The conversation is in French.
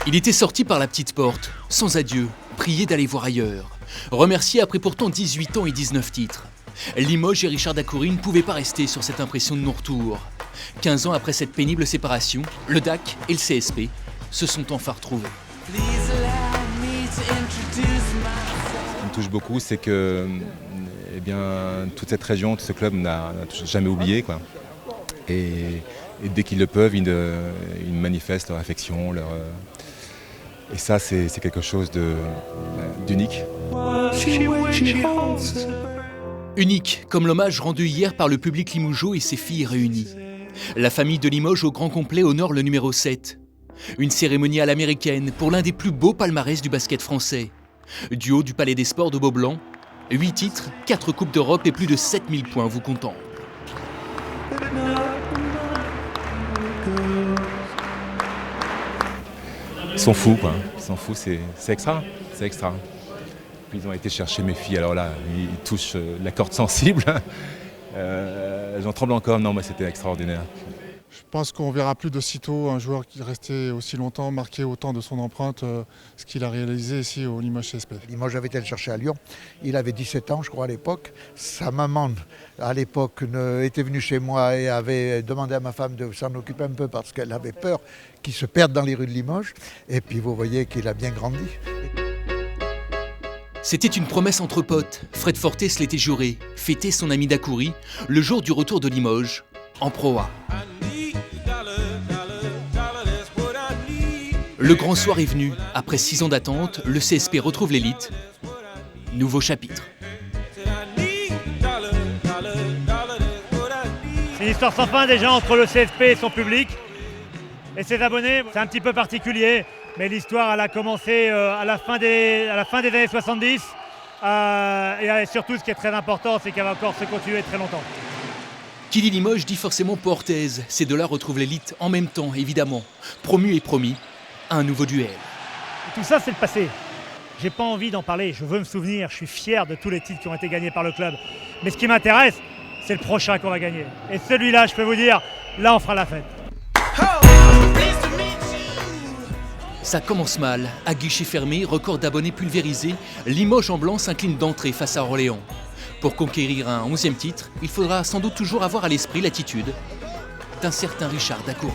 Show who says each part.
Speaker 1: Il était sorti par la petite porte, sans adieu, prié d'aller voir ailleurs. Remercié après pourtant 18 ans et 19 titres. Limoges et Richard Dacoury ne pouvaient pas rester sur cette impression de non-retour. 15 ans après cette pénible séparation, le DAC et le CSP se sont enfin retrouvés.
Speaker 2: Ce qui me touche beaucoup, c'est que toute cette région, tout ce club n'a jamais oublié, quoi. Et dès qu'ils le peuvent, ils manifestent leur affection. Et ça, c'est quelque chose d'unique.
Speaker 1: Unique, comme l'hommage rendu hier par le public limougeaud et ses filles réunies. La famille de Limoges au grand complet honore le numéro 7. Une cérémonie à l'américaine pour l'un des plus beaux palmarès du basket français. Du haut du Palais des Sports de Beaublanc, 8 titres, 4 Coupes d'Europe et plus de 7000 points vous contemplent.
Speaker 2: Ils sont fous, quoi. Ils sont fous, c'est extra. C'est extra. Ils ont été chercher mes filles, alors là, ils touchent la corde sensible. J'en tremble encore, non, mais c'était extraordinaire.
Speaker 3: Je pense qu'on verra plus de sitôt un joueur qui restait aussi longtemps, marqué autant de son empreinte, ce qu'il a réalisé ici au Limoges CSP.
Speaker 4: Limoges avait été le chercher à Lyon. Il avait 17 ans, je crois, à l'époque. Sa maman, à l'époque, était venue chez moi et avait demandé à ma femme de s'en occuper un peu parce qu'elle avait peur qu'il se perde dans les rues de Limoges. Et puis vous voyez qu'il a bien grandi.
Speaker 1: C'était une promesse entre potes. Fred Fortes l'était juré, fêter son ami Dacoury le jour du retour de Limoges, en Pro A. Le grand soir est venu. Après 6 ans d'attente, le CSP retrouve l'élite. Nouveau chapitre.
Speaker 5: C'est une histoire sans fin déjà entre le CSP et son public. Et ses abonnés, c'est un petit peu particulier. Mais l'histoire, elle a commencé à la fin des années 70. Et surtout, ce qui est très important, c'est qu'elle va encore se continuer très longtemps.
Speaker 1: Qui dit Limoges dit forcément Portez. Ces deux-là retrouvent l'élite en même temps, évidemment. Promu et promis, un nouveau duel.
Speaker 5: Et tout ça, c'est le passé. J'ai pas envie d'en parler, je veux me souvenir. Je suis fier de tous les titres qui ont été gagnés par le club. Mais ce qui m'intéresse, c'est le prochain qu'on va gagner. Et celui-là, je peux vous dire, là, on fera la fête.
Speaker 1: Ça commence mal. À guichet fermé, record d'abonnés pulvérisé, Limoges en blanc s'incline d'entrée face à Orléans. Pour conquérir un 11e titre, il faudra sans doute toujours avoir à l'esprit l'attitude d'un certain Richard Dacoury.